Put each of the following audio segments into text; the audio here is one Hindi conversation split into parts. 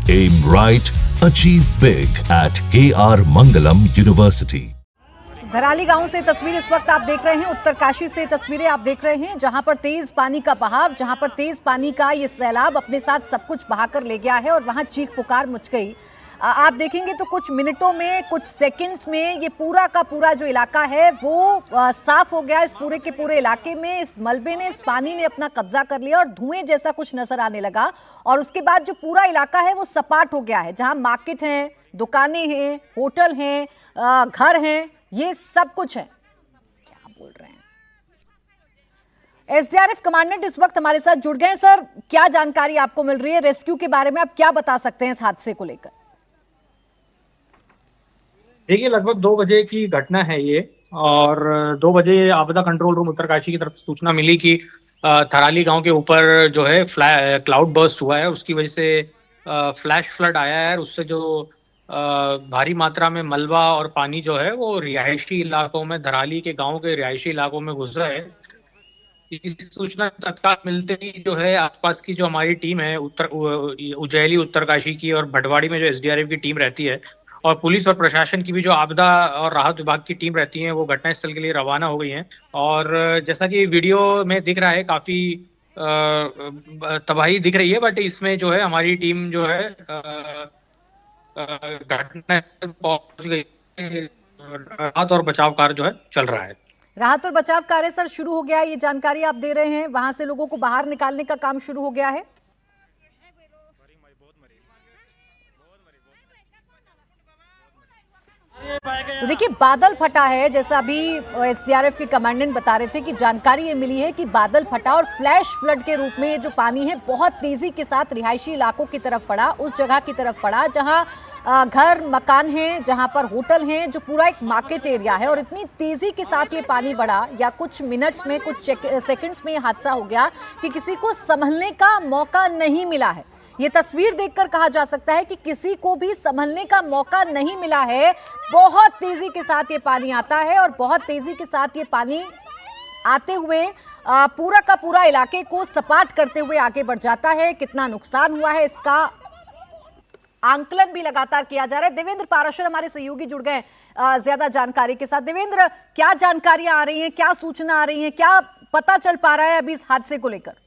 Aim right, achieve big at KR Mangalam University. Dharali गांव से तस्वीर इस वक्त आप देख रहे हैं, उत्तरकाशी से तस्वीरें आप देख रहे हैं, जहां पर तेज पानी का बहाव, जहां पर तेज पानी का ये सैलाब अपने साथ सब कुछ बहाकर ले गया है और वहां चीख पुकार मच गई। आप देखेंगे तो कुछ मिनटों में, कुछ सेकंड्स में ये पूरा का पूरा जो इलाका है वो साफ हो गया। इस पूरे के पूरे इलाके में इस मलबे ने, इस पानी ने अपना कब्जा कर लिया और धुएं जैसा कुछ नजर आने लगा। और उसके बाद जो पूरा इलाका है वो सपाट हो गया है, जहां मार्केट हैं, दुकानें हैं, होटल हैं, घर हैं, ये सब कुछ है। क्या बोल रहे हैं? एसडीआरएफ कमांडेंट इस वक्त हमारे साथ जुड़ गए हैं। सर, क्या जानकारी आपको मिल रही है रेस्क्यू के बारे में? आप क्या बता सकते हैं इस हादसे को लेकर? देखिए, लगभग 2 बजे की घटना है ये, और 2 बजे आपदा कंट्रोल रूम उत्तरकाशी की तरफ सूचना मिली कि थराली गांव के ऊपर जो है क्लाउड बर्स्ट हुआ है, उसकी वजह से फ्लैश फ्लड आया है। उससे जो भारी मात्रा में मलबा और पानी जो है वो रिहायशी इलाकों में, धराली के गांव के रिहायशी इलाकों में घुसा है। इस सूचना तत्काल मिलते ही जो है आसपास की जो हमारी टीम है, उज्जैली, उत्तरकाशी की और भटवाड़ी में जो एसडीआरएफ की टीम रहती है, और पुलिस और प्रशासन की भी जो आपदा और राहत विभाग की टीम रहती है, वो घटनास्थल के लिए रवाना हो गई हैं। और जैसा कि वीडियो में दिख रहा है, काफी तबाही दिख रही है, बट इसमें जो है हमारी टीम जो है घटना पहुंच गई। राहत और बचाव कार्य जो है चल रहा है। राहत और बचाव कार्य सर शुरू हो गया है, ये जानकारी आप दे रहे हैं। वहां से लोगों को बाहर निकालने का काम शुरू हो गया है। तो देखिए, बादल फटा है, जैसा अभी एसडीआरएफ के कमांडेंट बता रहे थे कि जानकारी ये मिली है कि बादल फटा और फ्लैश फ्लड के रूप में ये जो पानी है बहुत तेजी के साथ रिहायशी इलाकों की तरफ पड़ा, उस जगह की तरफ पड़ा जहां घर मकान हैं, जहां पर होटल हैं, जो पूरा एक मार्केट एरिया है। और इतनी तेजी के साथ ये पानी बढ़ा, या कुछ मिनट्स में, कुछ सेकंड्स में ये हादसा हो गया कि किसी को संभलने का मौका नहीं मिला है। ये तस्वीर देखकर कहा जा सकता है कि किसी को भी संभलने का मौका नहीं मिला है। बहुत तेजी के साथ ये पानी आता है और बहुत तेजी के साथ ये पानी आते हुए पूरा का पूरा इलाके को सपाट करते हुए आगे बढ़ जाता है। कितना नुकसान हुआ है इसका आंकलन भी लगातार किया जा रहा है। देवेंद्र पाराशर हमारे सहयोगी जुड़ गए ज्यादा जानकारी के साथ। देवेंद्र, क्या जानकारियां आ रही हैं, क्या सूचना आ रही है, क्या पता चल पा रहा है अभी इस हादसे को लेकर?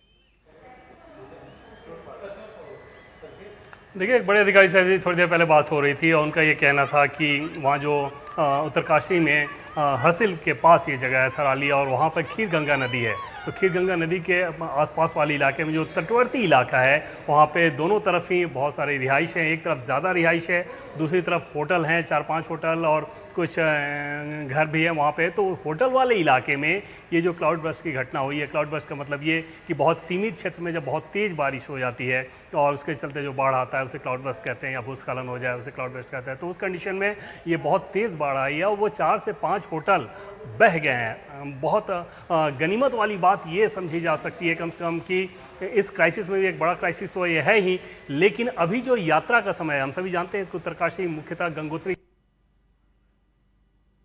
देखिए, एक बड़े अधिकारी से थोड़ी देर पहले बात हो रही थी और उनका ये कहना था कि वहाँ जो उत्तरकाशी में हरसिल के पास ये जगह है थराली, और वहाँ पर खीर गंगा नदी है। तो खीर गंगा नदी के आसपास वाले इलाके में जो तटवर्ती इलाका है, वहाँ पे दोनों तरफ ही बहुत सारे रिहाइश हैं। एक तरफ ज़्यादा रिहाइश है, दूसरी तरफ होटल हैं, 4-5 होटल और कुछ घर भी है वहाँ पे। तो होटल वाले इलाके में ये जो क्लाउड बर्स्ट की घटना हुई है, क्लाउड बर्स्ट का मतलब ये कि बहुत सीमित क्षेत्र में जब बहुत तेज़ बारिश हो जाती है तो और उसके चलते जो बाढ़ आता है उसे क्लाउड बर्स्ट कहते हैं, या भूस्खलन हो जाए उसे क्लाउड बर्स्ट कहते हैं। तो उस कंडीशन में ये बहुत तेज़ बाढ़ आई है और वो 4 से 5 होटल बह गए हैं। बहुत गनीमत वाली बात ये समझी जा सकती है कम से कम कि इस क्राइसिस में भी, एक बड़ा क्राइसिस तो ये है ही, लेकिन अभी जो यात्रा का समय है, हम सभी जानते हैं कि उत्तरकाशी मुख्यतः गंगोत्री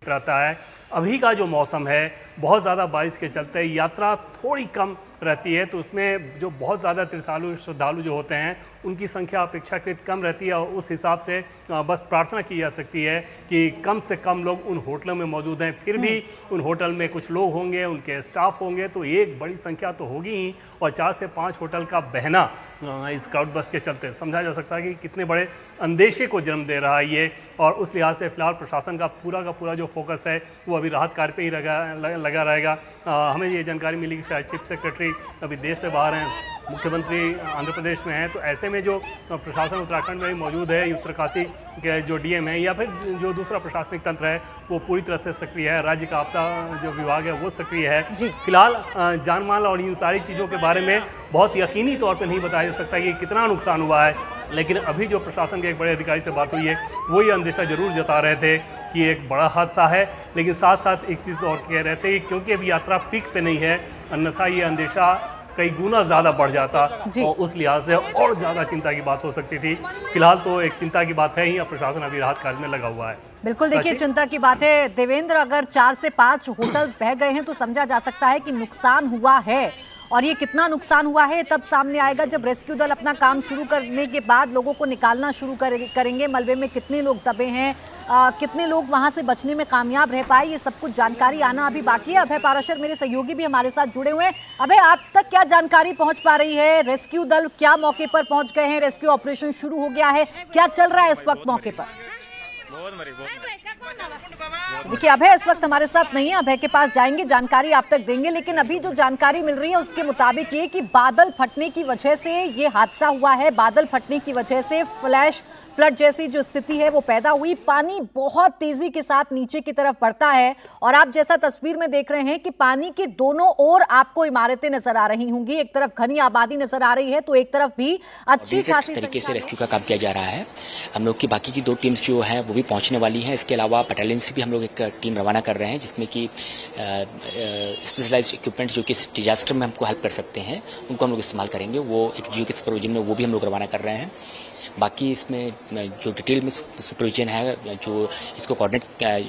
रहता है। अभी का जो मौसम है, बहुत ज़्यादा बारिश के चलते यात्रा थोड़ी कम रहती है, तो उसमें जो बहुत ज़्यादा तीर्थालु श्रद्धालु जो होते हैं उनकी संख्या अपेक्षाकृत कम रहती है। और उस हिसाब से बस प्रार्थना की जा सकती है कि कम से कम लोग उन होटलों में मौजूद हैं। फिर भी उन होटल में कुछ लोग होंगे, उनके स्टाफ होंगे, तो एक बड़ी संख्या तो होगी ही। और 4 से 5 होटल का बहना इस क्लाउड बर्स्ट के चलते समझा जा सकता है कि कितने बड़े अंदेशे को जन्म दे रहा है ये। और उस लिहाज से फिलहाल प्रशासन का पूरा जो फोकस है वो अभी राहत कार्य पे ही लगा रहेगा। हमें ये जानकारी मिली कि शायद चीफ सेक्रेटरी अभी देश से बाहर हैं, मुख्यमंत्री आंध्र प्रदेश में हैं। तो ऐसे में जो प्रशासन उत्तराखंड में मौजूद है, उत्तरकाशी के जो डीएम है या फिर जो दूसरा प्रशासनिक तंत्र है वो पूरी तरह से सक्रिय है। राज्य का आपदा जो विभाग है वो सक्रिय है। फिलहाल जान माल और इन सारी चीज़ों के बारे में बहुत यकीनी तौर पर नहीं बताया जा सकता कि कितना नुकसान हुआ है, लेकिन अभी जो प्रशासन के एक बड़े अधिकारी से बात हुई है वो ये अंदेशा जरूर जता रहे थे कि एक बड़ा हादसा है। लेकिन साथ साथ एक चीज़ और कह रहे थे कि क्योंकि अभी यात्रा पीक पे नहीं है, अन्यथा ये अंदेशा कई गुना ज़्यादा बढ़ जाता और उस लिहाज से और ज़्यादा चिंता की बात हो सकती थी। फिलहाल तो एक चिंता की बात है ही, अब प्रशासन अभी राहत कार्य में लगा हुआ है। बिल्कुल, देखिए चिंता की बात है देवेंद्र। अगर 4 से 5 होटल्स बह गए हैं तो समझा जा सकता है कि नुकसान हुआ है। और ये कितना नुकसान हुआ है तब सामने आएगा जब रेस्क्यू दल अपना काम शुरू करने के बाद लोगों को निकालना शुरू करेंगे। मलबे में कितने लोग दबे हैं, कितने लोग वहां से बचने में कामयाब रह पाए, ये सब कुछ जानकारी आना अभी बाकी है। अभय पाराशर मेरे सहयोगी भी हमारे साथ जुड़े हुए हैं। अभय, आप तक क्या जानकारी पहुंच पा रही है? रेस्क्यू दल क्या मौके पर पहुंच गए हैं? रेस्क्यू ऑपरेशन शुरू हो गया है, क्या चल रहा है इस वक्त मौके पर? देखिए, अभय इस वक्त हमारे साथ नहीं है, अभय के पास जाएंगे, जानकारी आप तक देंगे। लेकिन अभी जो जानकारी मिल रही है उसके मुताबिक ये कि बादल फटने की वजह से ये हादसा हुआ है। बादल फटने की वजह से फ्लैश फ्लड जैसी जो स्थिति है वो पैदा हुई। पानी बहुत तेजी के साथ नीचे की तरफ बढ़ता है और आप जैसा तस्वीर में देख रहे हैं कि पानी के दोनों ओर आपको इमारतें नजर आ रही होंगी। एक तरफ घनी आबादी नजर आ रही है तो एक तरफ भी अच्छी खासी तरीके से रेस्क्यू का काम किया जा रहा है। हम लोग की बाकी की 2 टीम्स जो है वो भी पहुंचने वाली हैं। इसके अलावा बटालियन से भी हम लोग एक टीम रवाना कर रहे हैं जिसमें कि स्पेशलाइज्ड इक्विपमेंट जो कि डिजास्टर में हमको हेल्प कर सकते हैं उनको हम लोग इस्तेमाल करेंगे। वो एक जीओ के सुपरविजन में वो भी हम लोग रवाना कर रहे हैं। बाकी इसमें जो डिटेल में सुपरविजन है, जो इसको कोऑर्डिनेट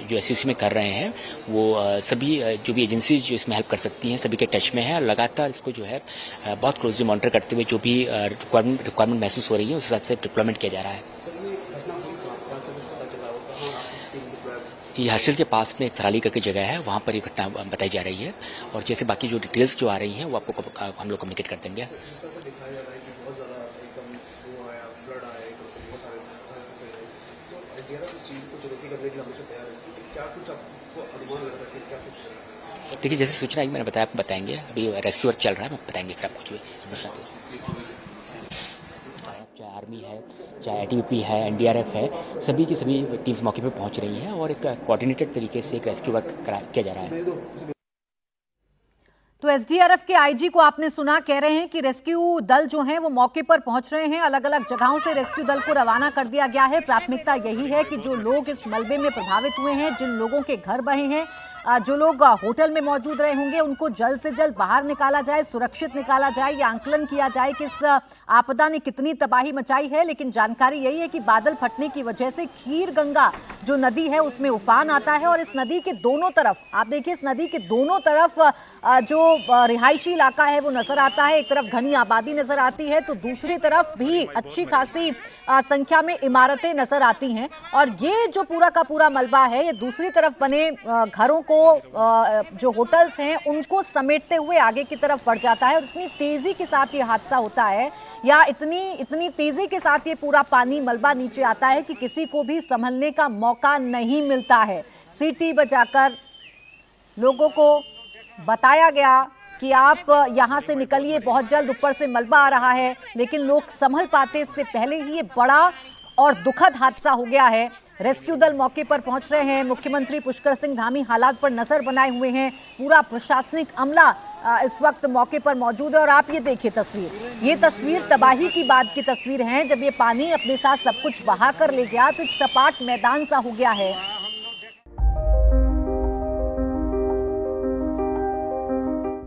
जो एसयूसी में कर रहे हैं, वो सभी जो भी एजेंसीज जो इसमें हेल्प कर सकती हैं सभी के टच में है। लगातार इसको जो है बहुत क्लोजली मॉनिटर करते हुए जो भी रिक्वायरमेंट महसूस हो रही है उस हिसाब से डिप्लॉयमेंट किया जा रहा है। ये हर्षल के पास में एक थराली करके जगह है, वहाँ पर ये घटना बताई जा रही है और जैसे बाकी जो डिटेल्स जो आ रही हैं वो आपको हम लोग कम्युनिकेट कर देंगे। देखिए, जैसे सूचना आई मैंने बताया, आपको बताएंगे। अभी रेस्क्यू वर्क चल रहा है, मैं बताएंगे फिर आपको। चाहे आर्मी है, चाहे आईटीबीपी है, एनडीआरएफ है, सभी की सभी टीम्स मौके पर पहुंच रही हैं और एक कोऑर्डिनेटेड तरीके से एक रेस्क्यू वर्क किया जा रहा है। तो एसडीआरएफ के आईजी को आपने सुना, कह रहे हैं कि रेस्क्यू दल जो हैं वो मौके पर पहुंच रहे हैं। अलग अलग जगहों से रेस्क्यू दल को रवाना कर दिया गया है। प्राथमिकता यही है कि जो लोग इस मलबे में प्रभावित हुए हैं, जिन लोगों के घर बहे हैं, जो लोग होटल में मौजूद रहे होंगे, उनको जल्द से जल्द बाहर निकाला जाए, सुरक्षित निकाला जाए। या आंकलन किया जाए कि इस आपदा ने कितनी तबाही मचाई है। लेकिन जानकारी यही है कि बादल फटने की वजह से खीर गंगा जो नदी है उसमें उफान आता है और इस नदी के दोनों तरफ, आप देखिए, इस नदी के दोनों तरफ जो रिहायशी इलाका है वो नजर आता है। एक तरफ घनी आबादी नजर आती है तो दूसरी तरफ भी अच्छी खासी संख्या में इमारतें नजर आती हैं। और ये जो पूरा का पूरा मलबा है, ये दूसरी तरफ बने घरों को, जो होटल्स हैं, उनको समेटते हुए आगे की तरफ बढ़ जाता है। और इतनी तेजी के साथ ये हादसा होता है, या इतनी तेजी के साथ ये पूरा पानी मलबा नीचे आता है कि किसी को भी संभलने का मौका नहीं मिलता है। सीटी बजाकर लोगों को बताया गया कि आप यहां से निकलिए, बहुत जल्द ऊपर से मलबा आ रहा है। लेकिन लोग संभल पाते इससे पहले ही ये बड़ा और दुखद हादसा हो गया है। रेस्क्यू दल मौके पर पहुंच रहे हैं। मुख्यमंत्री पुष्कर सिंह धामी हालात पर नजर बनाए हुए हैं। पूरा प्रशासनिक अमला इस वक्त मौके पर मौजूद है। और आप ये देखिए तस्वीर, ये तस्वीर तबाही की बाद की तस्वीर है। जब ये पानी अपने साथ सब कुछ बहा कर ले गया तो एक सपाट मैदान सा हो गया है।